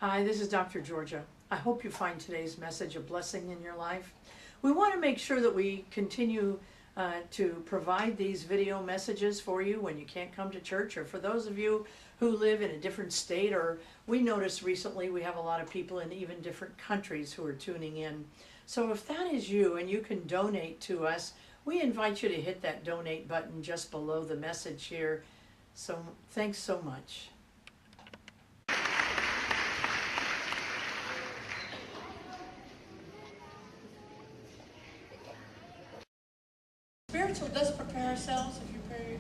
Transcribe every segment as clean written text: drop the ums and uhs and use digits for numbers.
Hi, this is Dr. Georgia. I hope you find today's message a blessing in your life. We want to make sure that we continue to provide these video messages for you when you can't come to church, or for those of you who live in a different state, or we noticed recently we have a lot of people in even different countries who are tuning in. So if that is you and you can donate to us, we invite you to hit that donate button just below the message here. So thanks so much. Spiritual does prepare ourselves. If you pray,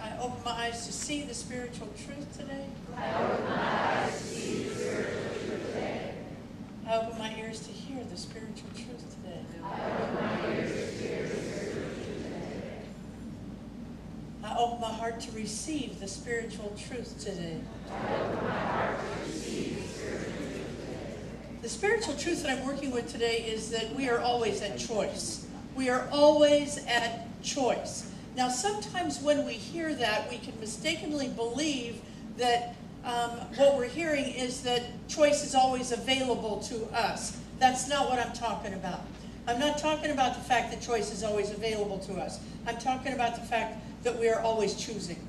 I open my eyes to see the spiritual truth today. I open my eyes to see the spiritual truth today. I open my ears to hear the spiritual truth today. I open my ears to hear the spiritual truth today. I open my heart to receive the spiritual truth today. I open my heart to receive the spiritual truth today. The spiritual truth that I'm working with today is that we are always at choice. We are always at choice. Now, sometimes when we hear that, we can mistakenly believe that what we're hearing is that choice is always available to us. That's not what I'm talking about. I'm not talking about the fact that choice is always available to us. I'm talking about the fact that we are always choosing.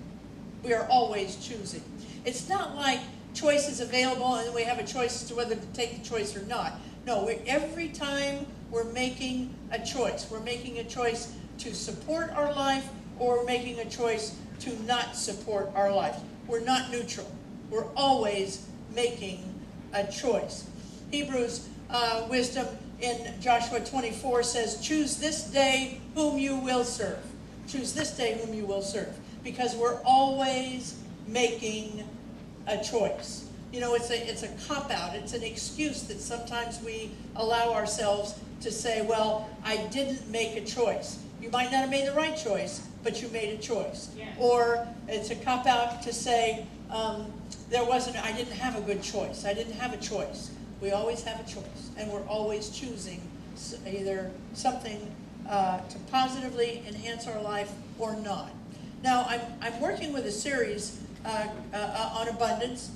We are always choosing. It's not like choice is available and we have a choice as to whether to take the choice or not. No, every time we're making a choice. We're making a choice to support our life, or we're making a choice to not support our life. We're not neutral. We're always making a choice. Hebrews wisdom in Joshua 24 says, choose this day whom you will serve. Choose this day whom you will serve. Because we're always making a choice. You know, it's a cop-out. It's an excuse that sometimes we allow ourselves to say, well, I didn't make a choice. You might not have made the right choice, but you made a choice. Yeah. Or it's a cop-out to say, I didn't have a good choice. I didn't have a choice. We always have a choice, and we're always choosing either something to positively enhance our life or not. Now, I'm working with a series on abundance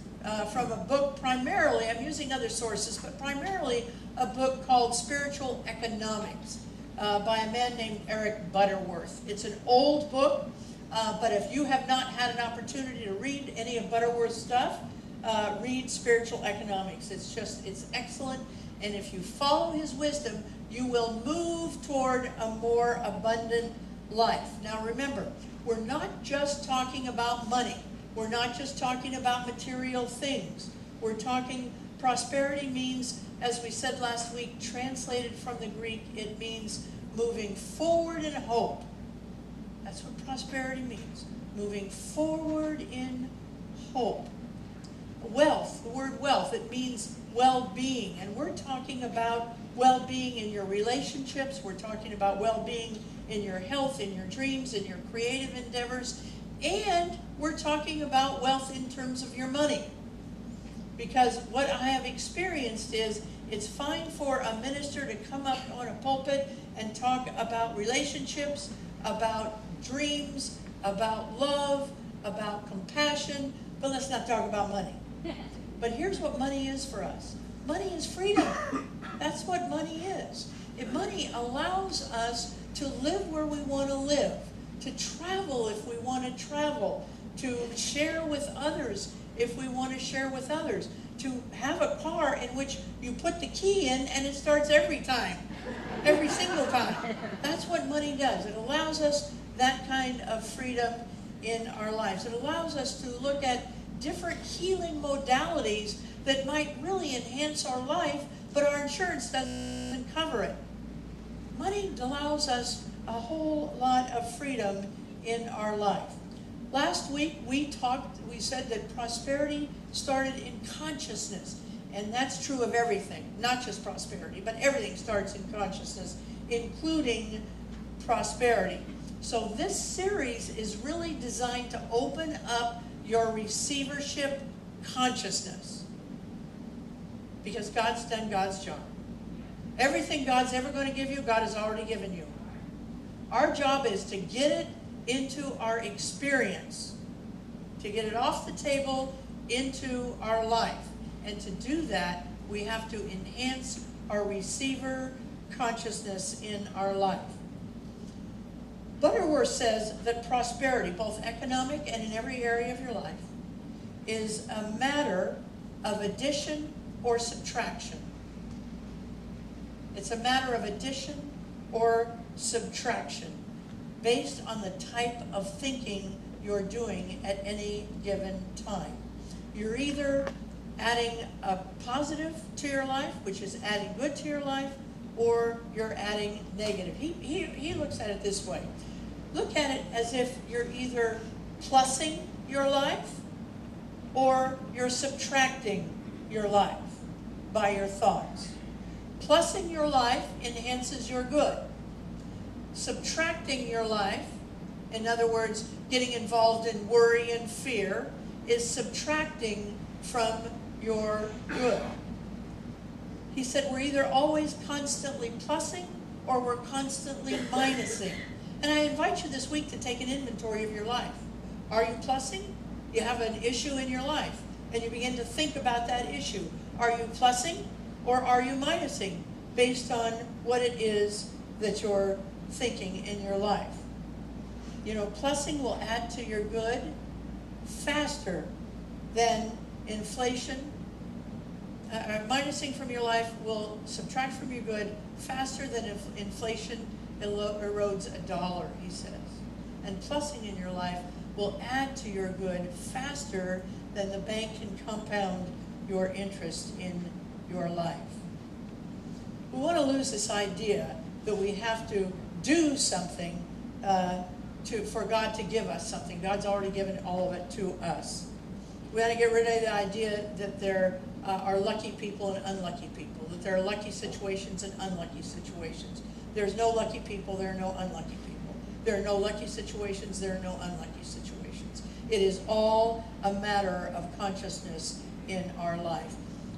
from a book primarily, I'm using other sources, but primarily a book called Spiritual Economics by a man named Eric Butterworth. It's an old book, but if you have not had an opportunity to read any of Butterworth's stuff, read Spiritual Economics. It's excellent, and if you follow his wisdom, you will move toward a more abundant life. Now remember, we're not just talking about money. We're not just talking about material things. We're talking, prosperity means, as we said last week, translated from the Greek, it means moving forward in hope. That's what prosperity means, moving forward in hope. Wealth, the word wealth, it means well-being, and we're talking about well-being in your relationships. We're talking about well-being in your health, in your dreams, in your creative endeavors, and we're talking about wealth in terms of your money. Because what I have experienced is, it's fine for a minister to come up on a pulpit and talk about relationships, about dreams, about love, about compassion, but let's not talk about money. But here's what money is for us. Money is freedom. That's what money is. Money allows us to live where we want to live, to travel if we want to travel, to share with others if we want to share with others, to have a car in which you put the key in and it starts every time, every single time. That's what money does. It allows us that kind of freedom in our lives. It allows us to look at different healing modalities that might really enhance our life, but our insurance doesn't cover it. Money allows us a whole lot of freedom in our life. Last week we said that prosperity started in consciousness, and that's true of everything, not just prosperity, but everything starts in consciousness, including prosperity. So this series is really designed to open up your receivership consciousness, because God's done God's job. Everything God's ever going to give you, God has already given you. Our job is to get it into our experience, to get it off the table into our life. And to do that, we have to enhance our receiver consciousness in our life. Butterworth says that prosperity, both economic and in every area of your life, is a matter of addition or subtraction. It's a matter of addition or subtraction based on the type of thinking you're doing at any given time. You're either adding a positive to your life, which is adding good to your life, or you're adding negative. He looks at it this way. Look at it as if you're either plussing your life or you're subtracting your life by your thoughts. Plussing your life enhances your good. Subtracting your life, in other words, getting involved in worry and fear, is subtracting from your good. He said we're either always constantly plussing or we're constantly minusing. And I invite you this week to take an inventory of your life. Are you plussing? You have an issue in your life, and you begin to think about that issue. Are you plussing or are you minusing based on what it is that you're thinking in your life? You know, plussing will add to your good faster than inflation. Minusing from your life will subtract from your good faster than inflation erodes $1, he says. And plussing in your life will add to your good faster than the bank can compound your interest in your life. We want to lose this idea that we have to do something for God to give us something. God's already given all of it to us. We want to get rid of the idea that there are lucky people and unlucky people, that there are lucky situations and unlucky situations. There's no lucky people, there are no unlucky people. There are no lucky situations, there are no unlucky situations. It is all a matter of consciousness in our life.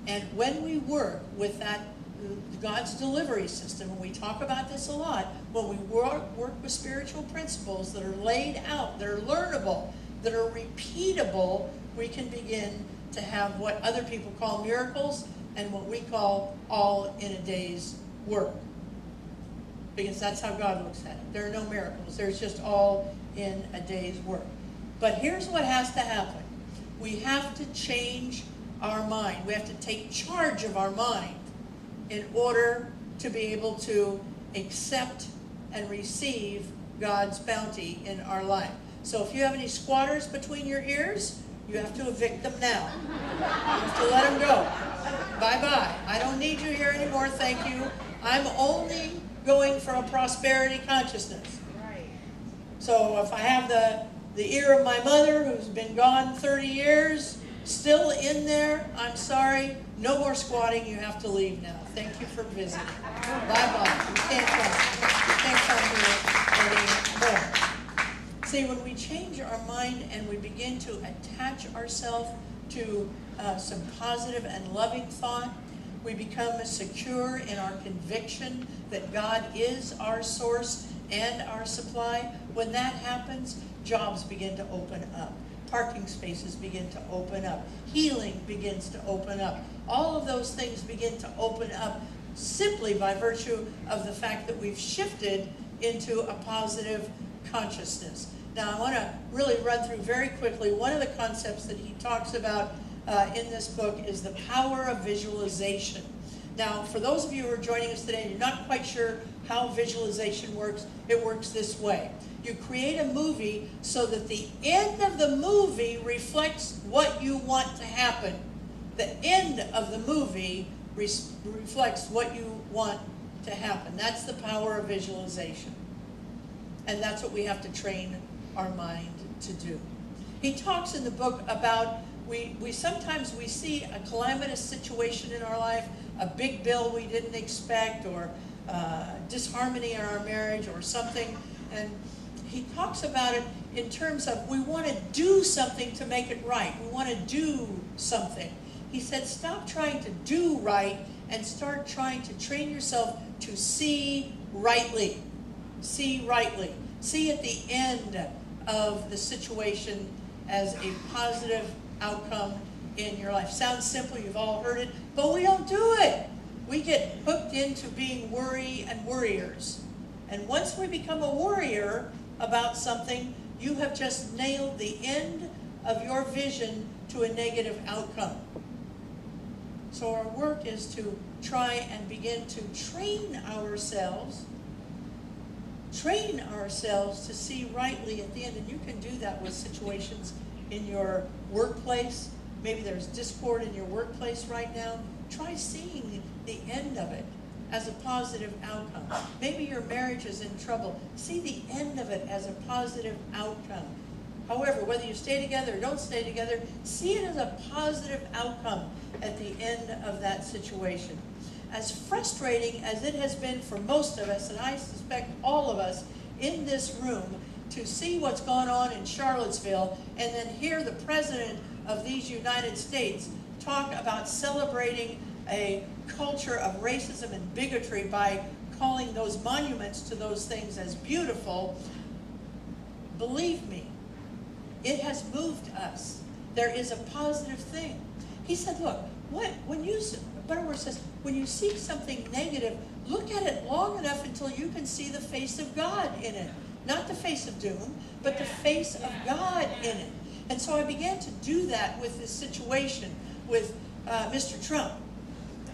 And when we work with that, God's delivery system, and we talk about this a lot, when we work with spiritual principles that are laid out, that are learnable, that are repeatable, we can begin to have what other people call miracles and what we call all in a day's work. Because that's how God looks at it. There are no miracles. There's just all in a day's work. But here's what has to happen. We have to change our mind. We have to take charge of our mind in order to be able to accept and receive God's bounty in our life. So if you have any squatters between your ears, you have to evict them now. You have to let them go. Bye-bye. I don't need you here anymore, thank you. I'm only going for a prosperity consciousness. So if I have the ear of my mother who's been gone 30 years still in there, I'm sorry, no more squatting, you have to leave now. Thank you for visiting. Bye-bye. You can't come here anymore. See, when we change our mind and we begin to attach ourselves to some positive and loving thought, we become secure in our conviction that God is our source and our supply. When that happens, jobs begin to open up. Parking spaces begin to open up. Healing begins to open up. All of those things begin to open up simply by virtue of the fact that we've shifted into a positive consciousness. Now, I want to really run through very quickly one of the concepts that he talks about in this book is the power of visualization. Now, for those of you who are joining us today and you're not quite sure how visualization works, it works this way. You create a movie so that the end of the movie reflects what you want to happen. The end of the movie reflects what you want to happen. That's the power of visualization. And that's what we have to train our mind to do. He talks in the book about we sometimes we see a calamitous situation in our life, a big bill we didn't expect, or disharmony in our marriage or something, and he talks about it in terms of we want to do something to make it right. We want to do something. He said, stop trying to do right and start trying to train yourself to see rightly. See rightly. See at the end of the situation as a positive outcome in your life. Sounds simple, you've all heard it, but we don't do it. We get hooked into being worry and worriers. And once we become a worrier about something, you have just nailed the end of your vision to a negative outcome. So our work is to try and begin to train ourselves to see rightly at the end. And you can do that with situations in your workplace. Maybe there's discord in your workplace right now. Try seeing the end of it as a positive outcome. Maybe your marriage is in trouble. See the end of it as a positive outcome. However, whether you stay together or don't stay together, see it as a positive outcome at the end of that situation. As frustrating as it has been for most of us, and I suspect all of us in this room, to see what's gone on in Charlottesville and then hear the President of these United States talk about celebrating a culture of racism and bigotry by calling those monuments to those things as beautiful, believe me, it has moved us. There is a positive thing. He said, look, Butterworth says, when you see something negative, look at it long enough until you can see the face of God in it. Not the face of doom, but the face of God in it. And so I began to do that with this situation with Mr. Trump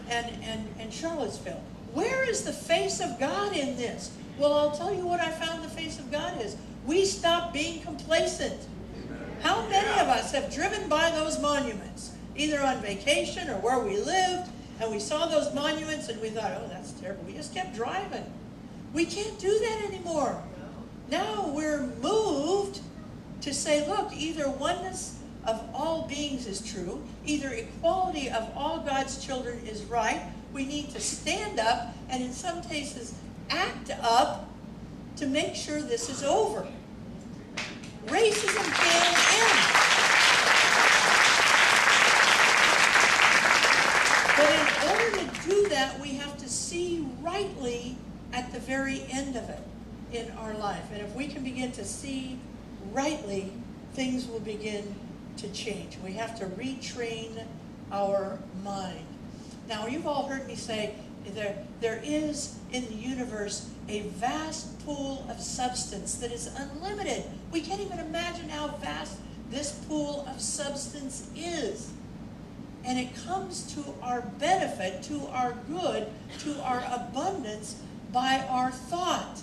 and Charlottesville. Where is the face of God in this? Well, I'll tell you what I found the face of God is. We stopped being complacent. How many of us have driven by those monuments, either on vacation or where we lived, and we saw those monuments and we thought, oh, that's terrible. We just kept driving. We can't do that anymore. Now we're moved to say, look, either oneness of all beings is true, either equality of all God's children is right. We need to stand up and in some cases act up to make sure this is over. Racism can end. But in order to do that, we have to see rightly at the very end of it in our life. And if we can begin to see rightly, things will begin to change. We have to retrain our mind. Now, you've all heard me say there is in the universe a vast pool of substance that is unlimited. We can't even imagine how vast this pool of substance is. And it comes to our benefit, to our good, to our abundance by our thought.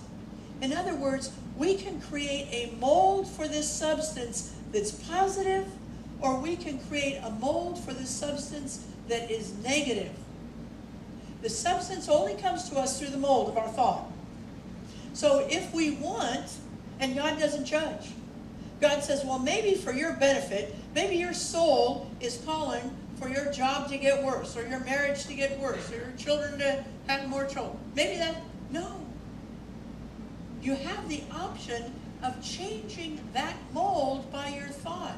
In other words, we can create a mold for this substance that's positive, or we can create a mold for this substance that is negative. The substance only comes to us through the mold of our thought. So if we want, and God doesn't judge. God says, well, maybe for your benefit, maybe your soul is calling for your job to get worse, or your marriage to get worse, or your children to have more trouble. Maybe no. You have the option of changing that mold by your thought.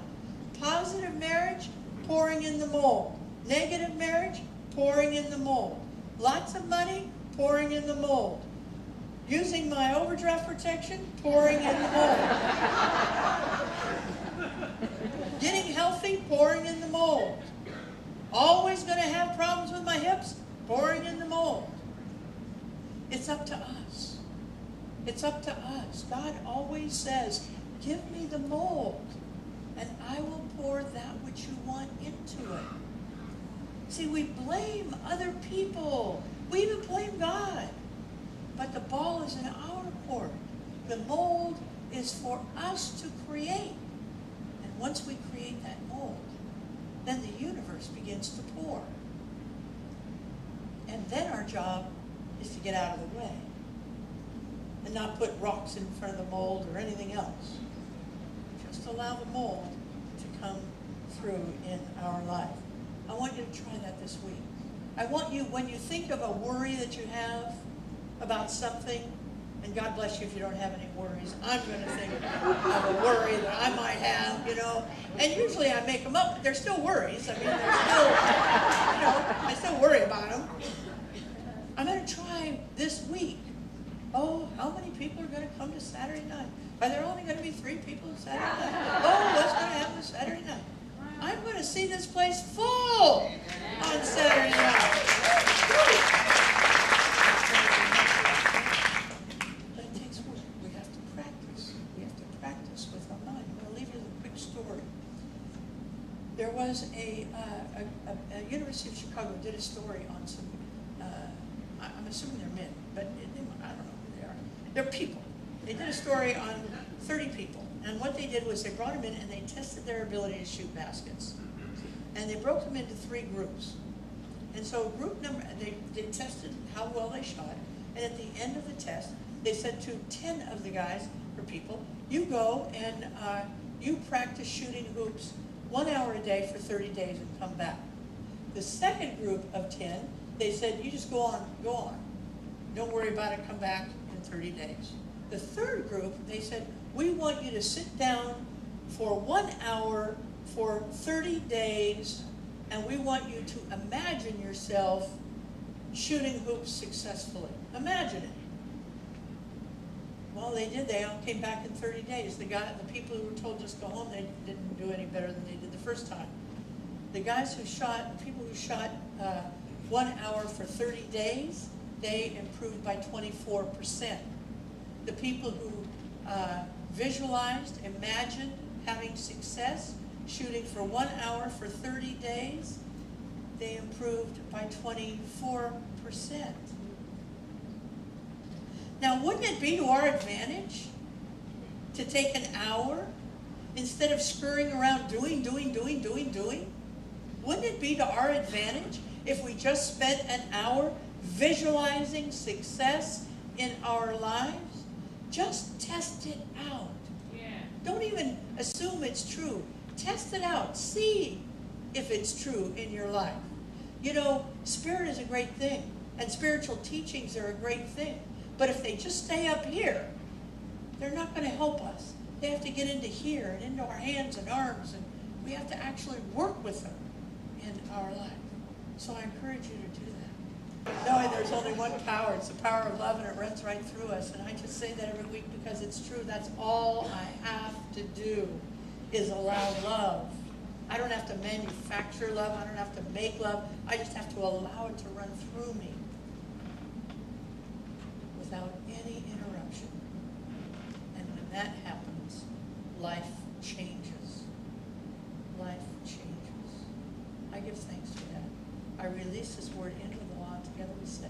Positive marriage, pouring in the mold. Negative marriage, pouring in the mold. Lots of money, pouring in the mold. Using my overdraft protection, pouring in the mold. Getting healthy, pouring in the mold. Always going to have problems with my hips, pouring in the mold. It's up to us. It's up to us. God always says, give me the mold, and I will pour that which you want into it. See, we blame other people. We even blame God. But the ball is in our court. The mold is for us to create. And once we create that mold, then the universe begins to pour. And then our job is to get out of the way and not put rocks in front of the mold or anything else. Just allow the mold to come through in our life. I want you to try that this week. I want you, when you think of a worry that you have about something, and God bless you if you don't have any worries. I'm going to think of a worry that I might have, And usually I make them up, but they're still worries. I mean, they're still, I still worry about them. I'm going to try this week. Oh, how many people are going to come to Saturday night? Are there only going to be 3 people Saturday night? Oh, what's going to happen Saturday night? I'm I'm going to see this place full on Saturday night. But it takes work. We have to practice. We have to practice with our mind. I'm going to leave you with a quick story. There was a University of Chicago did a story on some, I'm assuming they're men, but I don't know who they are. They're people. They did a story on 30 people. And what they did was they brought them in and they tested their ability to shoot baskets. And they broke them into 3 groups. And so group number, they tested how well they shot. And at the end of the test, they said to 10 of the guys, or people, you go and you practice shooting hoops 1 hour a day for 30 days and come back. The second group of 10, they said, you just go on. Don't worry about it, come back in 30 days. The third group, they said, we want you to sit down for 1 hour for 30 days, and we want you to imagine yourself shooting hoops successfully. Imagine it. Well, they did. They all came back in 30 days. The people who were told just go home, they didn't do any better than they did the first time. The people who shot 1 hour for 30 days, they improved by 24%. The people who visualized, imagined having success, shooting for 1 hour for 30 days, they improved by 24%. Now, wouldn't it be to our advantage to take an hour instead of scurrying around doing? Wouldn't it be to our advantage if we just spent an hour visualizing success in our lives? Just test it out. Yeah. Don't even assume it's true. Test it out. See if it's true in your life. You know, spirit is a great thing, and spiritual teachings are a great thing. But if they just stay up here, they're not going to help us. They have to get into here and into our hands and arms, and we have to actually work with them in our life. So I encourage you to do that. Knowing there's only one power, it's the power of love, and it runs right through us. And I just say that every week because it's true. That's all I have to do is allow love. I don't have to manufacture love. I don't have to make love. I just have to allow it to run through me without any interruption. And when that happens, life changes. Life changes. I give thanks for that. I release this word into the law. Together we say,